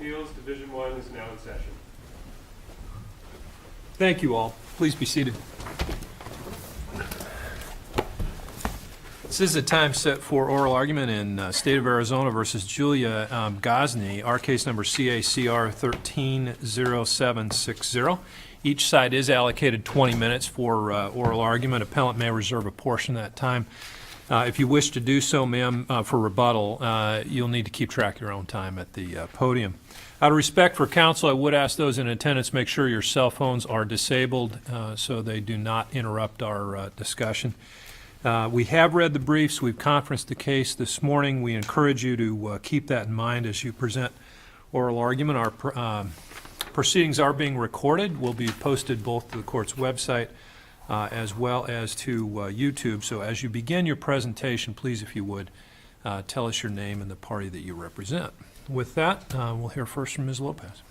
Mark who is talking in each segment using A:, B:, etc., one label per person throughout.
A: Appeals, Division 1 is now in session.
B: Thank you all. Please be seated. This is the time set for oral argument in State of Arizona versus Julia Gosney, our case number CR130760. Each side is allocated 20 minutes for oral argument. Appellant may reserve a portion of that time. If you wish to do so, ma'am, for rebuttal, you'll need to keep track of your own time at the podium. Out of respect for counsel, I would ask those in attendance make sure your cell phones are disabled so they do not interrupt our discussion. We have read the briefs. We've conferenced the case this morning. We encourage you to keep that in mind as you present oral argument. Our proceedings are being recorded. Will be posted both to the court's website as well as to YouTube. So as you begin your presentation, please, if you would, tell us your name and the party that you represent. With that, we'll hear first from Ms. Lopez.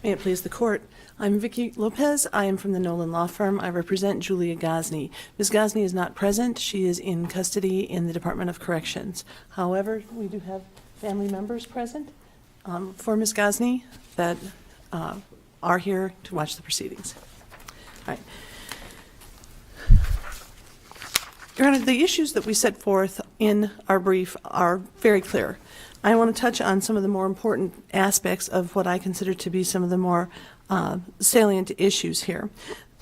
C: May it please the court. I'm Vicki Lopez. I am from the Nolan Law Firm. I represent Julia Gosney. Ms. Gosney is not present. She is in custody in the Department of Corrections. However, we do have family members present for Ms. Gosney that are here to watch the proceedings. All right. Your Honor, the issues that we set forth in our brief are very clear. I want to touch on some of the more important aspects of what I consider to be some of the more salient issues here.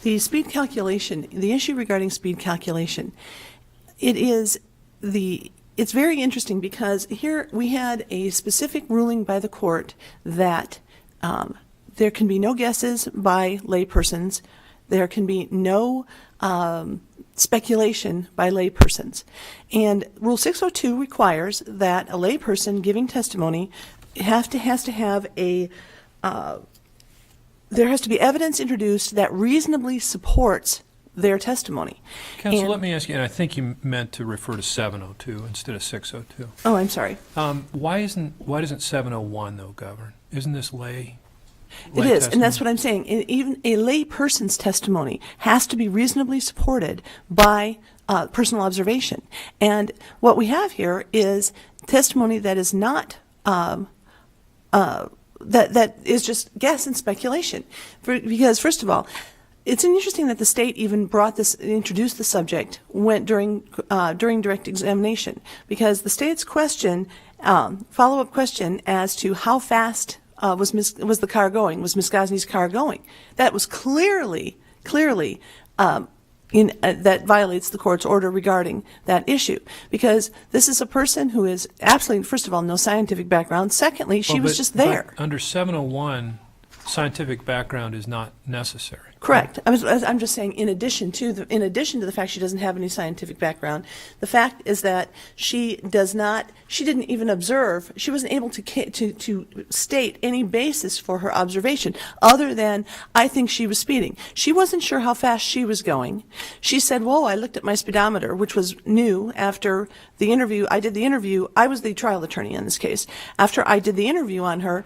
C: The speed calculation, the issue regarding speed calculation, it's very interesting because here we had a specific ruling by the court that there can be no guesses by laypersons. There can be no speculation by laypersons. And Rule 602 requires that a layperson giving testimony has to have there has to be evidence introduced that reasonably supports their testimony.
B: Counsel, let me ask you, and I think you meant to refer to 702 instead of 602.
C: Oh, I'm sorry.
B: Why doesn't 701 though govern? Isn't this lay?
C: It is,
B: testimony?
C: and that's what I'm saying. Even a lay person's testimony has to be reasonably supported by personal observation. And what we have here is testimony that is not that is just guess and speculation. Because first of all, it's interesting that the state even introduced the subject during direct examination, because the state's question, follow-up question as to how fast was the car going? Was Ms. Gosney's car going? That was clearly that violates the court's order regarding that issue, because this is a person who is absolutely, first of all, no scientific background. Secondly, she was just there.
B: But under 701, scientific background is not necessary.
C: Correct. I'm just saying, in addition to the fact she doesn't have any scientific background, the fact is that she didn't even observe. She wasn't able to state any basis for her observation other than, I think she was speeding. She wasn't sure how fast she was going. She said, whoa, I looked at my speedometer, which was new after the interview. I did the interview. I was the trial attorney in this case. After I did the interview on her,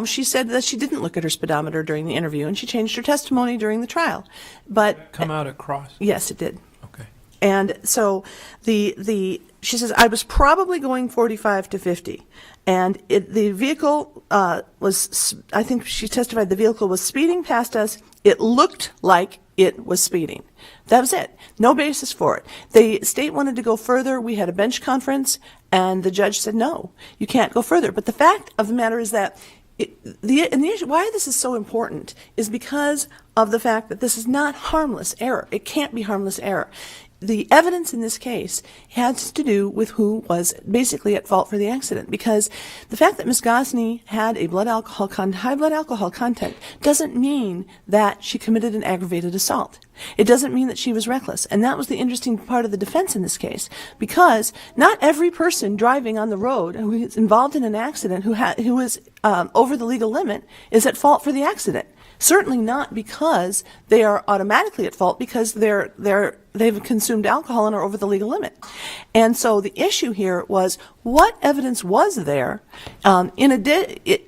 C: she said that she didn't look at her speedometer during the interview, and she changed her testimony during the trial. But
B: Did that come out at cross?
C: Yes, it did.
B: Okay.
C: And so she says, I was probably going 45 to 50. And the vehicle was, I think she testified, the vehicle was speeding past us. It looked like it was speeding. That was it. No basis for it. The state wanted to go further. We had a bench conference, and the judge said, no, you can't go further. But the fact of the matter is that the issue, why this is so important is because of the fact that this is not harmless error. It can't be harmless error. The evidence in this case has to do with who was basically at fault for the accident, because the fact that Ms. Gosney had a high blood alcohol content doesn't mean that she committed an aggravated assault. It doesn't mean that she was reckless. And that was the interesting part of the defense in this case, because not every person driving on the road who is involved in an accident who is over the legal limit is at fault for the accident. Certainly not because they are automatically at fault because they've consumed alcohol and are over the legal limit. And so the issue here was, what evidence was there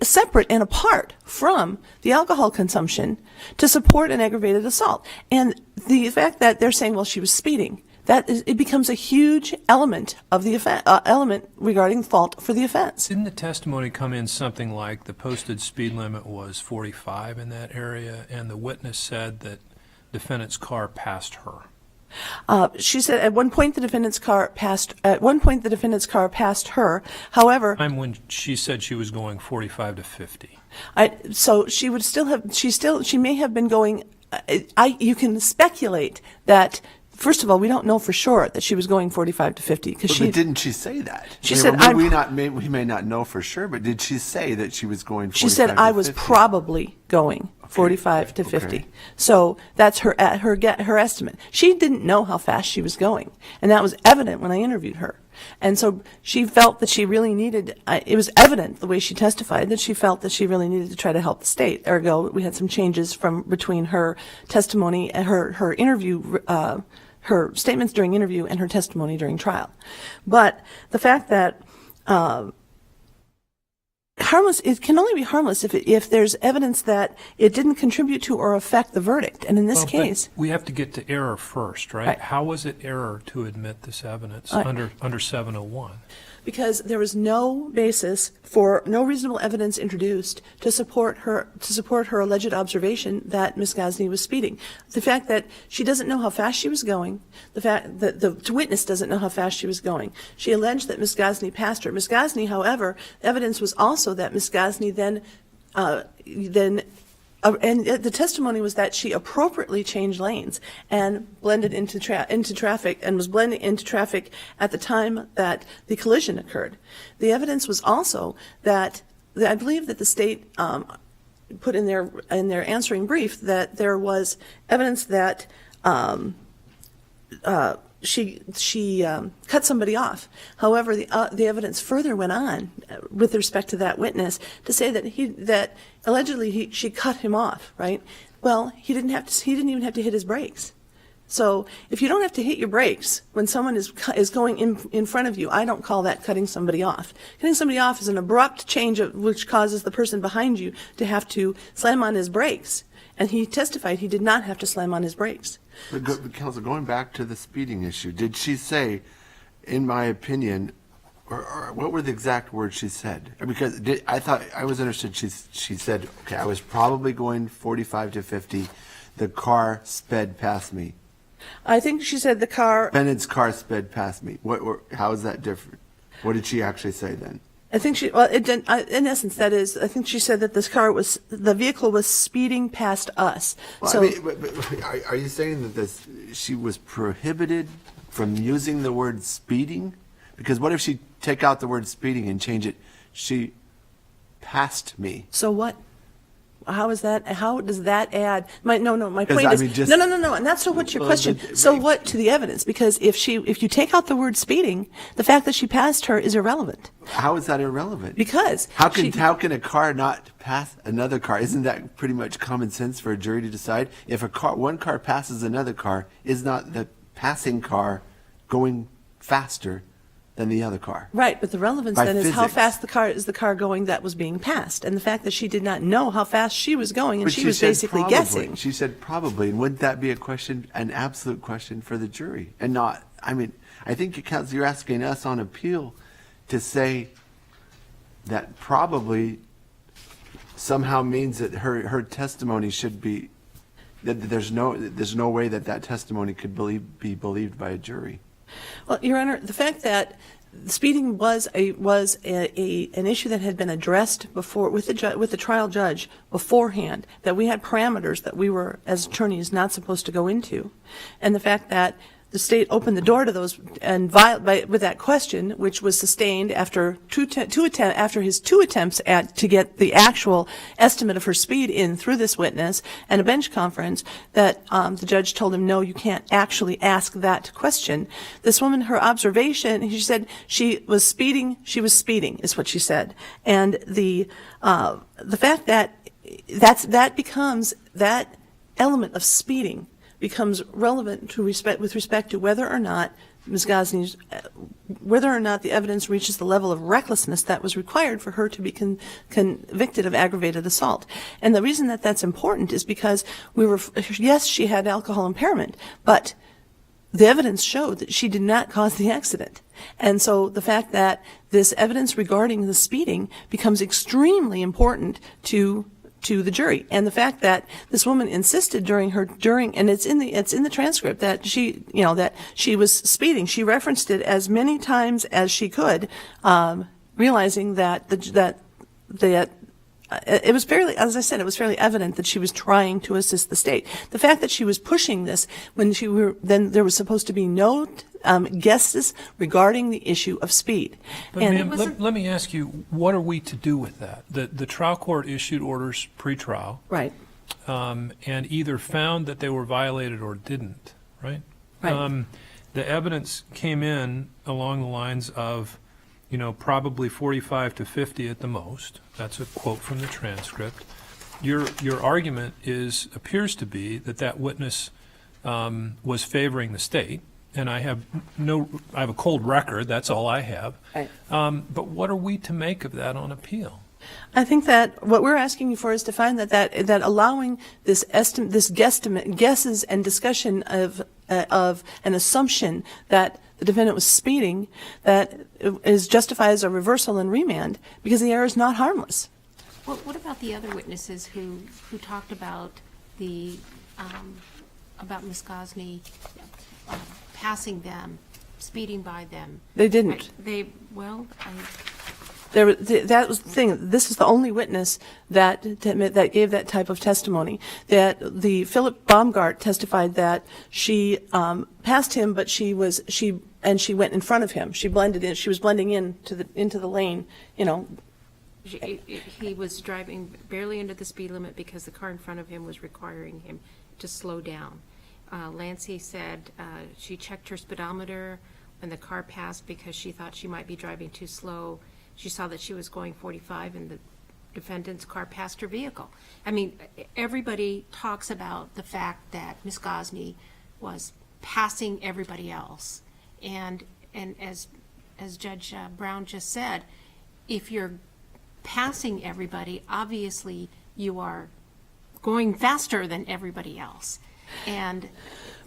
C: separate and apart from the alcohol consumption to support an aggravated assault? And the fact that they're saying, well, she was speeding, it becomes a huge element of the element regarding fault for the offense.
B: Didn't the testimony come in something like the posted speed limit was 45 in that area, and the witness said that defendant's car passed her?
C: She said at one point the defendant's car passed her. However,
B: Time when she said she was going 45 to 50.
C: so she would still have, she may have been going, you can speculate that, first of all, we don't know for sure that she was going 45 to 50 because
D: But didn't she say that?
C: She said,
D: we may not know for sure, but did she say that she was going 45 to 50?
C: She said, I was probably going 45 to 50.
D: Okay.
C: So that's her estimate. She didn't know how fast she was going, and that was evident when I interviewed her. And so she felt that she really needed, it was evident the way she testified that she felt that she really needed to try to help the state. Ergo, we had some changes between her testimony and her interview, her statements during interview and her testimony during trial. But the fact that it can only be harmless if there's evidence that it didn't contribute to or affect the verdict. And in this case,
B: we have to get to error first, right?
C: Right.
B: How was it error to admit this evidence under 701?
C: because there was no basis for no reasonable evidence introduced to support her alleged observation that Ms. Gosney was speeding. The fact that she doesn't know how fast she was going, the fact that the witness doesn't know how fast she was going. She alleged that Ms. Gosney passed her. Ms. Gosney, however, evidence was also that Ms. Gosney and the testimony was that she appropriately changed lanes and blended into traffic and was blending into traffic at the time that the collision occurred. The evidence was also that I believe that the state put in their answering brief that there was evidence that she cut somebody off. However, the evidence further went on with respect to that witness to say that allegedly she cut him off. Right? Well, he didn't even have to hit his brakes. So if you don't have to hit your brakes when someone is going in front of you, I don't call that cutting somebody off. Cutting somebody off is an abrupt change which causes the person behind you to have to slam on his brakes. And he testified he did not have to slam on his brakes.
D: But Counsel, going back to the speeding issue, did she say, in my opinion, or what were the exact words she said? Because I was understood she said, okay, I was probably going 45 to 50. The car sped past me.
C: I think she said the car.
D: Bennett's car sped past me. How is that different? What did she actually say then?
C: I think in essence, that is, I think she said that the vehicle was speeding past us.
D: Well,
C: so,
D: I mean, but are you saying that she was prohibited from using the word speeding? Because what if she take out the word speeding and change it, she passed me?
C: So what? How is that? How does that add? My point is no. And that's what's your question. So what to the evidence? Because if you take out the word speeding, the fact that she passed her is irrelevant.
D: How is that irrelevant?
C: Because
D: how can a car not pass another car? Isn't that pretty much common sense for a jury to decide? If one car passes another car, is not the passing car going faster than the other car?
C: Right, but the relevance then is how fast the car going that was being passed, and the fact that she did not know how fast she was going, and she was basically guessing.
D: She said probably, and wouldn't that be an absolute question for the jury? And not, I mean, I think you're asking us on appeal to say that probably somehow means that her testimony should be, that there's no way that testimony could be believed by a jury.
C: Well, Your Honor, the fact that speeding was an issue that had been addressed before with the trial judge beforehand, that we had parameters that we were as attorneys not supposed to go into, and the fact that the state opened the door to those and with that question, which was sustained after his two attempts to get the actual estimate of her speed in through this witness and a bench conference, that the judge told him, no, you can't actually ask that question. This woman, her observation, she said she was speeding, is what she said. And the fact that that element of speeding becomes relevant with respect to whether or not Ms. Gosney's, whether or not the evidence reaches the level of recklessness that was required for her to be convicted of aggravated assault. And the reason that that's important is because yes, she had alcohol impairment, but the evidence showed that she did not cause the accident. And so the fact that this evidence regarding the speeding becomes extremely important to the jury, and the fact that this woman insisted and it's in the transcript that she was speeding. She referenced it as many times as she could, realizing that it was fairly, as I said, it was fairly evident that she was trying to assist the state. The fact that she was pushing this when then there was supposed to be no guesses regarding the issue of speed.
B: But ma'am, let me ask you, what are we to do with that? The trial court issued orders pre-trial.
C: Right.
B: And either found that they were violated or didn't, right?
C: Right.
B: The evidence came in along the lines of, probably 45 to 50 at the most. That's a quote from the transcript. Your argument appears to be that witness was favoring the state, and I have a cold record. That's all I have.
C: Right.
B: But what are we to make of that on appeal?
C: I think that what we're asking you for is to find that allowing this guesstimate, guesses and discussion of an assumption that the defendant was speeding, that justifies a reversal and remand because the error is not harmless.
E: Well, what about the other witnesses who talked about about Ms. Gosney passing them, speeding by them?
C: They didn't. That was the thing. This is the only witness that gave that type of testimony. That the Philip Baumgart testified that she passed him, but she went in front of him. She blended in. She was blending into the lane.
E: He was driving barely under the speed limit because the car in front of him was requiring him to slow down. Lancey said she checked her speedometer when the car passed because she thought she might be driving too slow. She saw that she was going 45 and the defendant's car passed her vehicle. I mean, everybody talks about the fact that Ms. Gosney was passing everybody else. And as Judge Brown just said, if you're passing everybody, obviously you are going faster than everybody else. And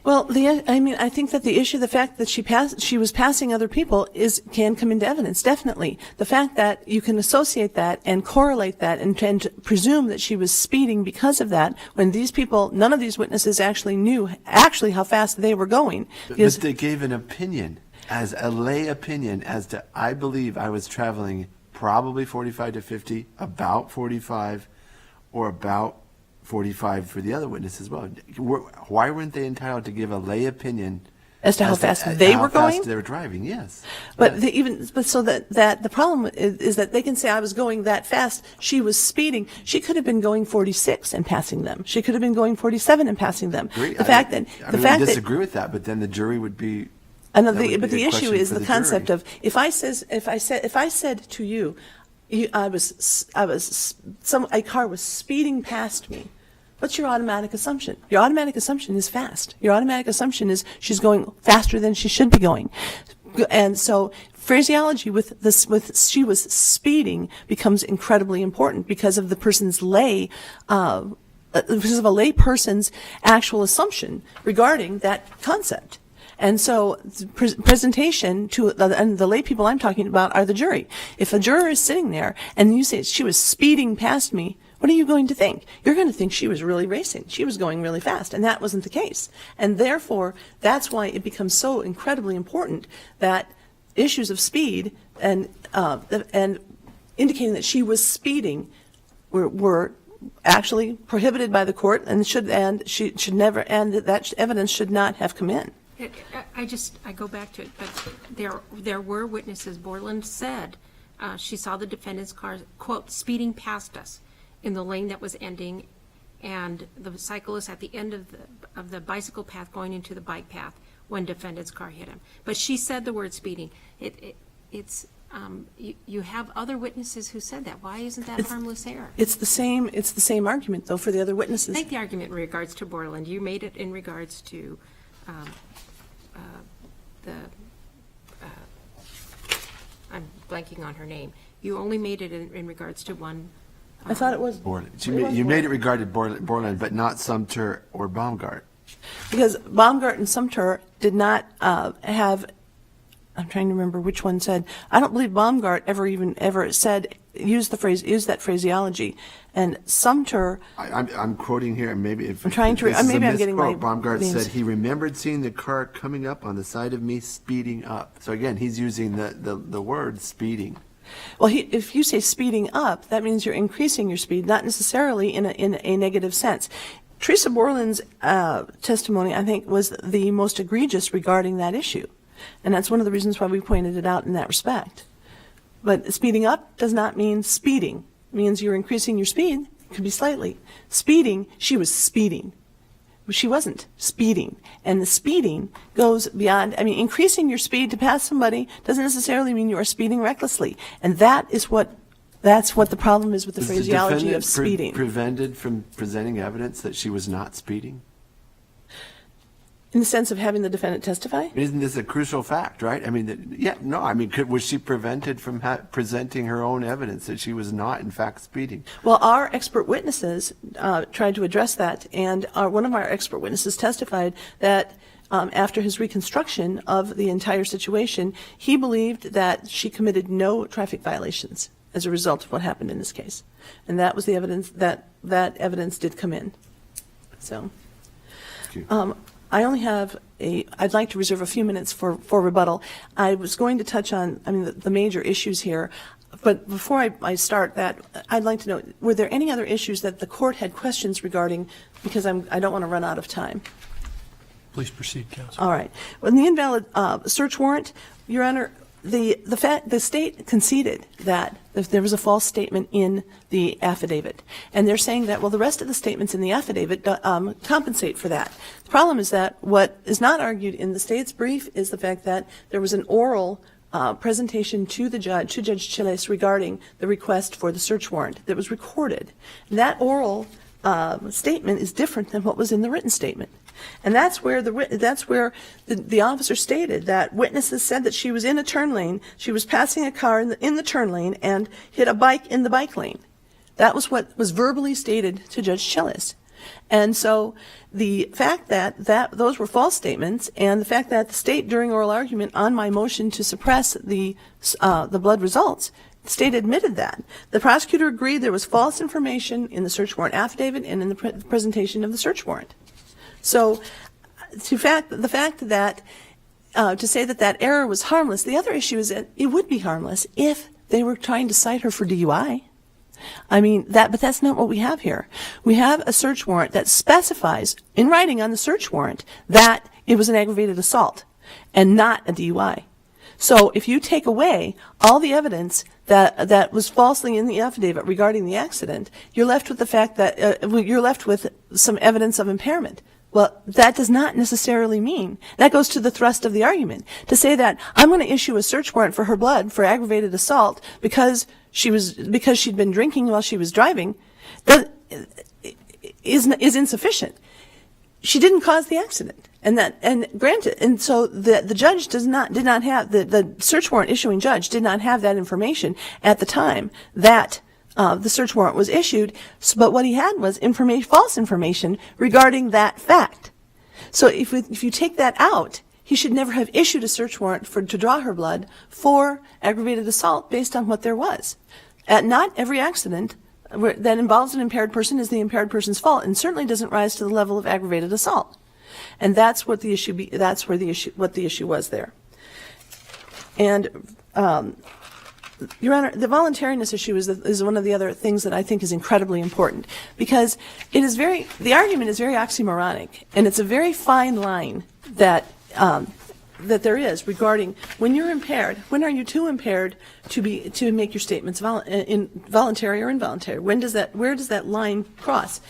C: well, I think that the issue, the fact that she was passing other people can come into evidence, definitely. The fact that you can associate that and correlate that and presume that she was speeding because of that, when these people, none of these witnesses actually knew how fast they were going.
D: But they gave an opinion, as a lay opinion, as to, I believe I was traveling probably 45 to 50, about 45, or about 45 for the other witness as well. Why weren't they entitled to give a lay opinion
C: as to how fast they were going?
D: How fast they were driving, yes.
C: But so that the problem is that they can say I was going that fast. She was speeding. She could have been going 46 and passing them. She could have been going 47 and passing them.
D: I disagree with that, but then the jury would be.
C: But the issue is the concept of if I said to you, a car was speeding past me. What's your automatic assumption? Your automatic assumption is fast. Your automatic assumption is she's going faster than she should be going. And so phraseology with she was speeding becomes incredibly important because of the person's because of a lay person's actual assumption regarding that concept. And so presentation to and the lay people I'm talking about are the jury. If a juror is sitting there and you say she was speeding past me, what are you going to think? You're going to think she was really racing. She was going really fast, and that wasn't the case. And therefore, that's why it becomes so incredibly important that issues of speed and indicating that she was speeding were actually prohibited by the court and she should never, and that evidence should not have come in.
E: I go back to it, but there were witnesses. Borland said she saw the defendant's car, quote, speeding past us in the lane that was ending, and the cyclist at the end of the bicycle path going into the bike path when defendant's car hit him. But she said the word speeding. You have other witnesses who said that. Why isn't that harmless error?
C: It's the same argument though for the other witnesses.
E: Make the argument in regards to Borland. You made it in regards to I'm blanking on her name. You only made it in regards to one.
C: I thought it was
D: Borland. You made it regarding Borland, but not Sumter or Baumgart.
C: Because Baumgart and Sumter did not have, I'm trying to remember which one said, I don't believe Baumgart ever said, use that phraseology. And Sumter,
D: I'm quoting here, and maybe if
C: I'm trying to-
D: this is a
C: maybe I'm getting
D: misquote,
C: my
D: Baumgart
C: names.
D: said he remembered seeing the car coming up on the side of me speeding up. So again, he's using the word speeding.
C: well, if you say speeding up, that means you're increasing your speed, not necessarily in a negative sense. Teresa Borland's testimony, I think, was the most egregious regarding that issue. And that's one of the reasons why we pointed it out in that respect. But speeding up does not mean speeding. It means you're increasing your speed. It could be slightly. Speeding, she was speeding. She wasn't speeding. And the speeding goes beyond, I mean, increasing your speed to pass somebody doesn't necessarily mean you are speeding recklessly. And that's what the problem is with the
D: Was
C: phraseology of
D: defendant
C: speeding.
D: prevented from presenting evidence that she was not speeding?
C: In the sense of having the defendant testify?
D: Isn't this a crucial fact, right? I mean, was she prevented from presenting her own evidence that she was not, in fact, speeding?
C: Well, our expert witnesses tried to address that, and one of our expert witnesses testified that after his reconstruction of the entire situation, he believed that she committed no traffic violations as a result of what happened in this case. And that was the evidence, that evidence did come in. So, I only have I'd like to reserve a few minutes for rebuttal. I was going to touch on, the major issues here, but before I start that, I'd like to know, were there any other issues that the court had questions regarding, because I don't want to run out of time.
B: Please proceed, counsel.
C: All right. Well, in the invalid search warrant, Your Honor, the state conceded that there was a false statement in the affidavit, and they're saying that, well, the rest of the statements in the affidavit compensate for that. The problem is that what is not argued in the state's brief is the fact that there was an oral presentation to Judge Chiles regarding the request for the search warrant that was recorded. And that oral statement is different than what was in the written statement. And that's where the officer stated that witnesses said that she was in a turn lane, she was passing a car in the turn lane and hit a bike in the bike lane. That was what was verbally stated to Judge Chiles. And so the fact that those were false statements, and the fact that the state, during oral argument on my motion to suppress the blood results, the state admitted that. The prosecutor agreed there was false information in the search warrant affidavit and in the presentation of the search warrant. So the fact that to say that error was harmless, the other issue is that it would be harmless if they were trying to cite her for DUI. But that's not what we have here. We have a search warrant that specifies in writing on the search warrant that it was an aggravated assault and not a DUI. So if you take away all the evidence that was falsely in the affidavit regarding the accident, you're left with the fact that you're left with some evidence of impairment. Well, that does not necessarily mean, that goes to the thrust of the argument, to say that I'm going to issue a search warrant for her blood for aggravated assault because she'd been drinking while she was driving, is insufficient. She didn't cause the accident. And so the judge did not have, the search warrant issuing judge did not have that information at the time that the search warrant was issued, but what he had was false information regarding that fact. So if you take that out, he should never have issued a search warrant to draw her blood for aggravated assault based on what there was. Not every accident that involves an impaired person is the impaired person's fault, and certainly doesn't rise to the level of aggravated assault. And that's what the issue was there. And Your Honor, the voluntariness issue is one of the other things that I think is incredibly important, because the argument is very oxymoronic, and it's a very fine line that there is regarding when you're impaired. When are you too impaired to make your statements voluntary or involuntary? Where does that line cross?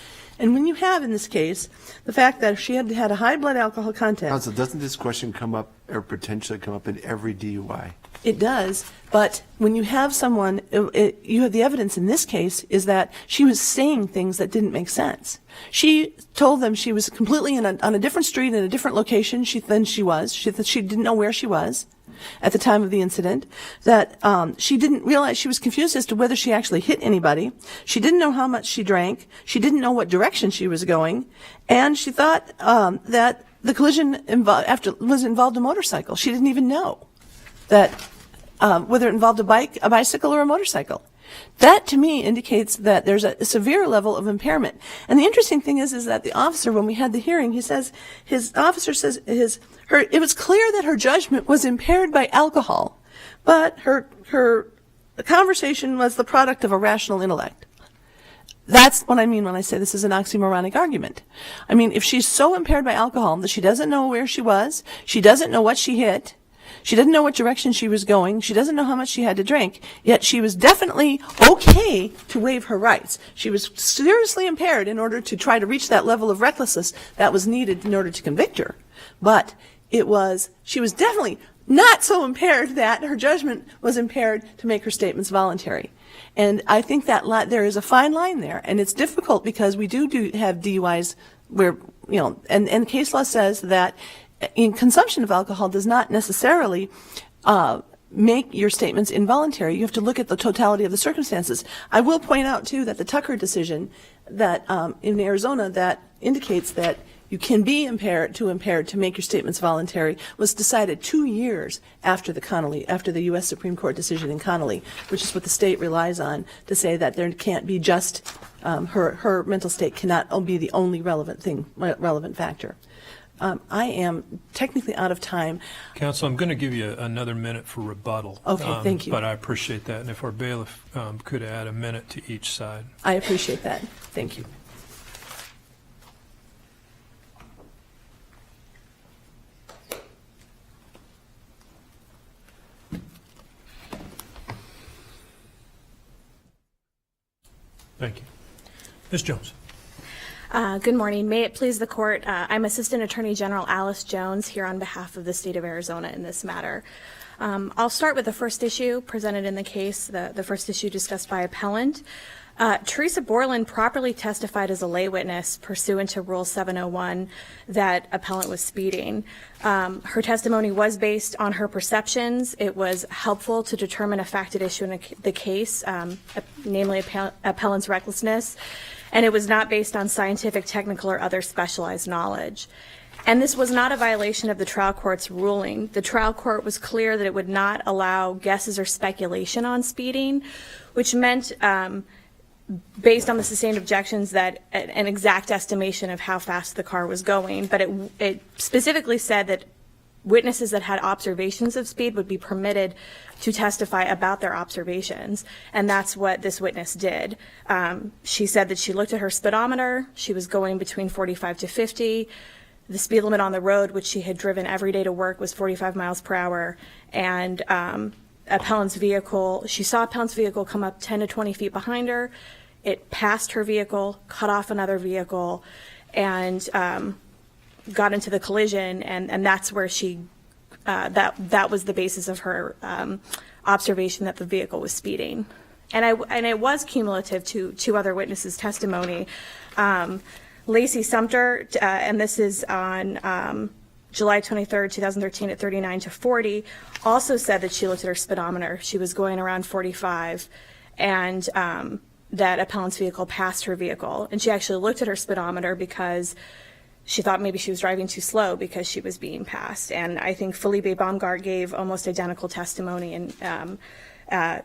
C: And when you have, in this case, the fact that she had a high blood alcohol content.
D: Counsel, doesn't this question come up, or potentially come up, in every DUI?
C: It does, but when you have someone, you have the evidence in this case is that she was saying things that didn't make sense. She told them she was completely on a different street in a different location than she was. She didn't know where she was. at the time of the incident, that she didn't realize, she was confused as to whether she actually hit anybody. She didn't know how much she drank. She didn't know what direction she was going. And she thought that the collision was involved a motorcycle. She didn't even know that whether it involved a bicycle or a motorcycle. That, to me, indicates that there's a severe level of impairment. And the interesting thing is that the officer, when we had the hearing, it was clear that her judgment was impaired by alcohol, but her conversation was the product of a rational intellect. That's what I mean when I say this is an oxymoronic argument. I mean, if she's so impaired by alcohol that she doesn't know where she was, she doesn't know what she hit, she didn't know what direction she was going. She doesn't know how much she had to drink. Yet she was definitely okay to waive her rights. She was seriously impaired in order to try to reach that level of recklessness that was needed in order to convict her. But she was definitely not so impaired that her judgment was impaired to make her statements voluntary. And I think that there is a fine line there. And it's difficult because we do have DUIs where, and case law says that in consumption of alcohol does not necessarily make your statements involuntary. You have to look at the totality of the circumstances. I will point out, too, that the Tucker decision that in Arizona that indicates that you can be impaired to make your statements voluntary was decided 2 years after the U.S. Supreme Court decision in Connolly, which is what the state relies on to say that there can't be just her mental state cannot be the only relevant factor. I am technically out of time.
B: Counsel, I'm going to give you another minute for rebuttal.
C: Okay, thank you.
B: But I appreciate that. And if our bailiff could add a minute to each side.
C: I appreciate that. Thank you.
B: Thank you. Ms. Jones.
F: Good morning. May it please the court, I'm Assistant Attorney General Alice Jones here on behalf of the state of Arizona in this matter. I'll start with the first issue presented in the case, the first issue discussed by appellant. Teresa Borland properly testified as a lay witness pursuant to Rule 701 that appellant was speeding. Her testimony was based on her perceptions. It was helpful to determine a fact at issue in the case, namely appellant's recklessness, and it was not based on scientific, technical, or other specialized knowledge. And this was not a violation of the trial court's ruling. The trial court was clear that it would not allow guesses or speculation on speeding, which meant based on the sustained objections that an exact estimation of how fast the car was going, but it specifically said that witnesses that had observations of speed would be permitted to testify about their observations, and that's what this witness did. She said that she looked at her speedometer. She was going between 45 to 50. The speed limit on the road, which she had driven every day to work, was 45 miles per hour, and appellant's vehicle, she saw appellant's vehicle come up 10 to 20 feet behind her. It passed her vehicle, cut off another vehicle, and got into the collision, and that's where she, that was the basis of her observation that the vehicle was speeding. And it was cumulative to two other witnesses' testimony. Lacey Sumter, and this is on July 23rd, 2013 at 39 to 40, also said that she looked at her speedometer. She was going around 45, and that appellant's vehicle passed her vehicle. And she actually looked at her speedometer because she thought maybe she was driving too slow because she was being passed. And I think Felipe Baumgart gave almost identical testimony in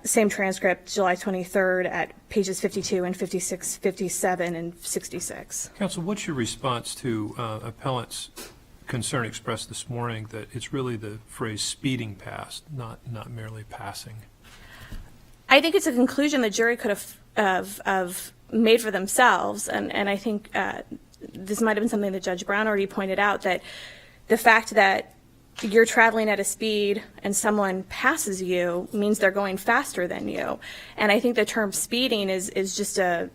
F: same transcript, July 23rd at pages 52 and 56, 57, and 66.
B: Counsel, what's your response to appellant's concern expressed this morning that it's really the phrase speeding past, not merely passing?
F: I think it's a conclusion the jury could have made for themselves, and I think this might have been something that Judge Brown already pointed out, that the fact that you're traveling at a speed and someone passes you means they're going faster than you. And I think the term speeding is just a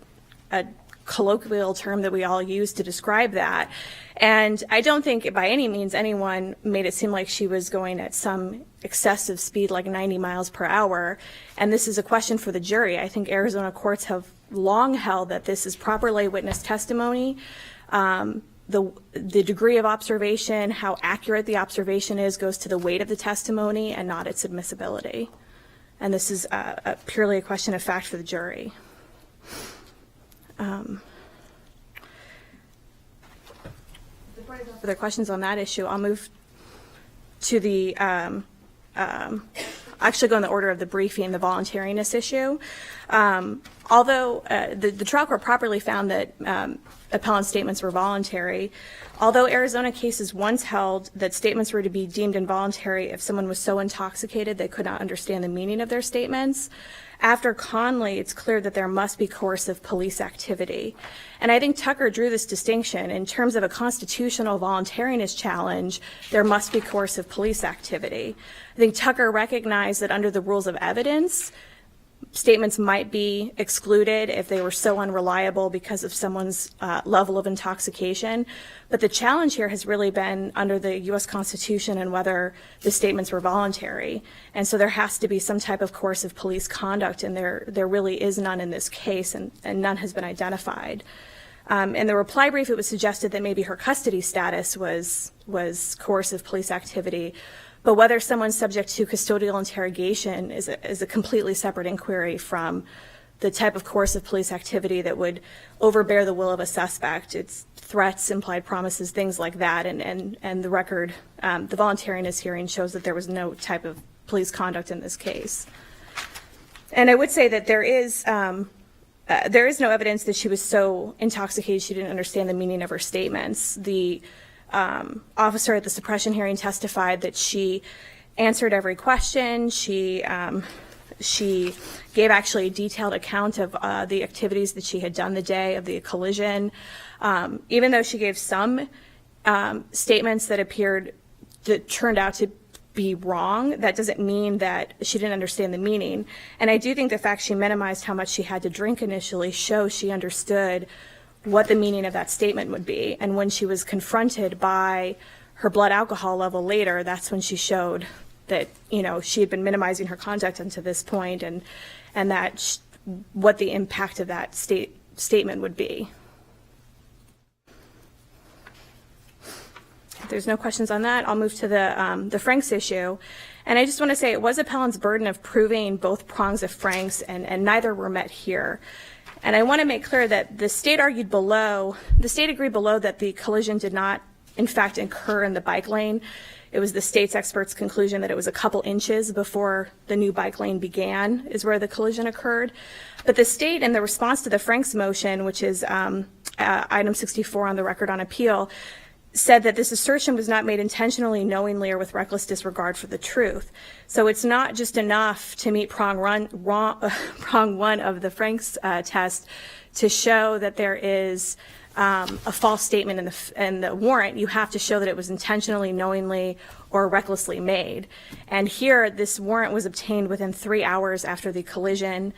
F: colloquial term that we all use to describe that. And I don't think by any means anyone made it seem like she was going at some excessive speed like 90 miles per hour. And this is a question for the jury. I think Arizona courts have long held that this is proper lay witness testimony. the degree of observation, how accurate the observation is, goes to the weight of the testimony and not its admissibility. And this is purely a question of fact for the jury. Further questions on that issue, I'll move to the, actually go in the order of the briefing, the voluntariness issue. Although the trial court properly found that appellant's statements were voluntary, although Arizona cases once held that statements were to be deemed involuntary if someone was so intoxicated they could not understand the meaning of their statements, after Conley, it's clear that there must be coercive police activity. And I think Tucker drew this distinction. In terms of a constitutional voluntariness challenge, there must be coercive police activity. I think Tucker recognized that under the rules of evidence, statements might be excluded if they were so unreliable because of someone's level of intoxication. But the challenge here has really been under the U.S. Constitution and whether the statements were voluntary. And so there has to be some type of coercive police conduct, and there really is none in this case, and none has been identified. In the reply brief, it was suggested that maybe her custody status was coercive police activity. But whether someone's subject to custodial interrogation is a completely separate inquiry from the type of coercive police activity that would overbear the will of a suspect. It's threats, implied promises, things like that. And the record, the voluntariness hearing shows that there was no type of police conduct in this case. And I would say that there is no evidence that she was so intoxicated she didn't understand the meaning of her statements. The officer at the suppression hearing testified that she answered every question. She gave actually a detailed account of the activities that she had done the day of the collision. Even though she gave some statements that turned out to be wrong, that doesn't mean that she didn't understand the meaning. And I do think the fact she minimized how much she had to drink initially shows she understood what the meaning of that statement would be. And when she was confronted by her blood alcohol level later, that's when she showed that, she had been minimizing her conduct until this point, and that what the impact of that statement would be. If there's no questions on that, I'll move to the Franks issue. And I just want to say it was appellant's burden of proving both prongs of Franks, and neither were met here. And I want to make clear that the state agreed below that the collision did not, in fact, occur in the bike lane. It was the state's expert's conclusion that it was a couple inches before the new bike lane began is where the collision occurred. But the state, in the response to the Franks motion, which is item 64 on the record on appeal, said that this assertion was not made intentionally, knowingly, or with reckless disregard for the truth. So it's not just enough to meet prong one of the Franks test to show that there is a false statement in the warrant. You have to show that it was intentionally, knowingly, or recklessly made. And here, this warrant was obtained within 3 hours after the collision.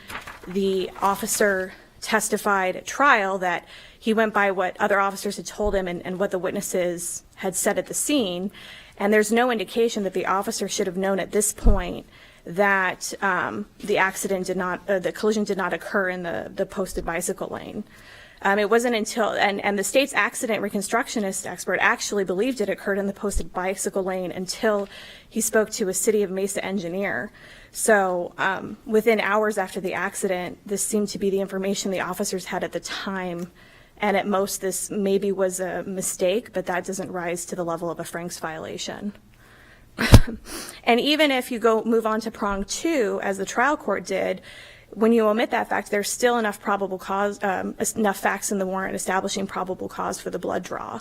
F: The officer testified at trial that he went by what other officers had told him and what the witnesses had said at the scene. And there's no indication that the officer should have known at this point that the collision did not occur in the posted bicycle lane. It wasn't until, and the state's accident reconstructionist expert actually believed it occurred in the posted bicycle lane until he spoke to a City of Mesa engineer. So within hours after the accident, this seemed to be the information the officers had at the time. And at most, this maybe was a mistake, but that doesn't rise to the level of a Franks violation. And even if you move on to prong two, as the trial court did, when you omit that fact, there's still enough probable cause, enough facts in the warrant establishing probable cause for the blood draw.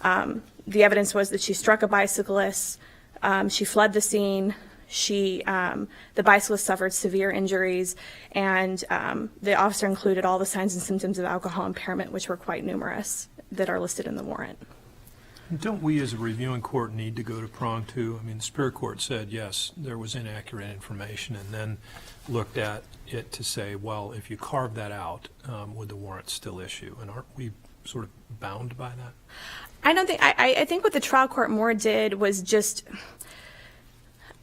F: The evidence was that she struck a bicyclist, she fled the scene, the bicyclist suffered severe injuries, and the officer included all the signs and symptoms of alcohol impairment, which were quite numerous, that are listed in the warrant.
B: Don't we as a reviewing court need to go to prong two? I mean, the Superior Court said, yes, there was inaccurate information, and then looked at it to say, well, if you carve that out, would the warrant still issue? And aren't we sort of bound by that? I don't think, I think what the trial court more did was just,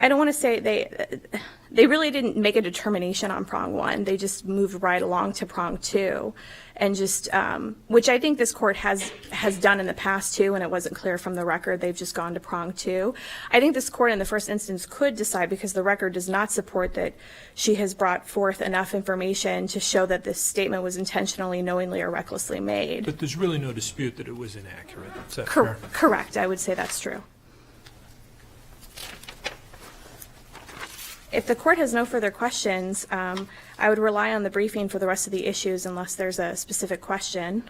F: I don't want to say they really didn't make a determination on prong one. They just moved right along to prong two, and just which I think this court has done in the past too, and it wasn't clear from the record. They've just gone to prong two. I think this court in the first instance could decide, because the record does not support that she has brought forth enough information to show that this statement was intentionally, knowingly, or recklessly made.
B: But there's really no dispute that it was inaccurate. Is that fair?
F: Correct. I would say that's true. If the court has no further questions, I would rely on the briefing for the rest of the issues unless there's a specific question.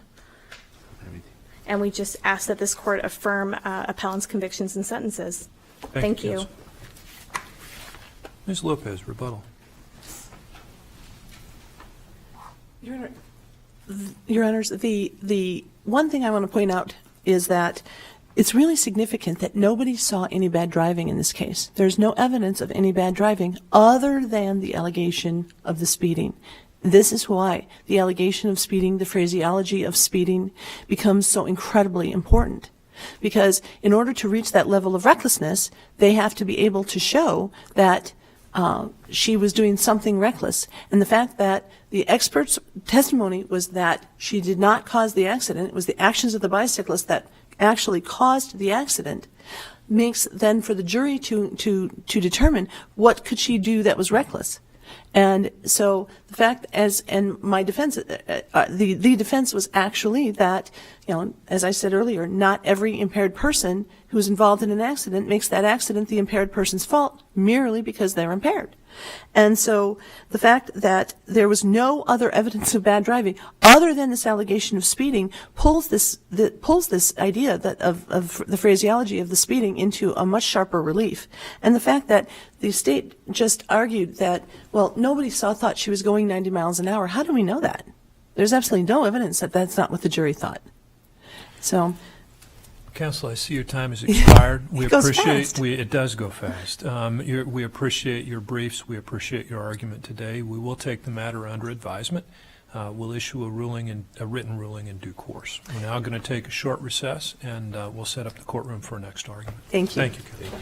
F: And we just ask that this court affirm appellant's convictions and sentences. Thank you.
B: Counsel. Ms. Lopez, rebuttal.
C: Your Honors, the one thing I want to point out is that it's really significant that nobody saw any bad driving in this case. There's no evidence of any bad driving other than the allegation of the speeding. This is why the allegation of speeding, the phraseology of speeding, becomes so incredibly important. Because in order to reach that level of recklessness, they have to be able to show that she was doing something reckless. And the fact that the expert's testimony was that she did not cause the accident, it was the actions of the bicyclist that actually caused the accident, makes then for the jury to determine what could she do that was reckless. And so the fact, and my defense, the defense was actually that, as I said earlier, not every impaired person who's involved in an accident makes that accident the impaired person's fault merely because they're impaired. And so the fact that there was no other evidence of bad driving other than this allegation of speeding pulls this idea that of the phraseology of the speeding into a much sharper relief. And the fact that the state just argued that, well, nobody thought she was going 90 miles an hour. How do we know that? There's absolutely no evidence that that's not what the jury thought. So,
B: Counsel, I see your time has expired. We
C: It goes
B: appreciate.
C: fast.
B: It does go fast. We appreciate your briefs. We appreciate your argument today. We will take the matter under advisement. We'll issue a written ruling in due course. We're now going to take a short recess, and we'll set up the courtroom for our next argument.
C: Thank you.
B: Thank you, Counsel.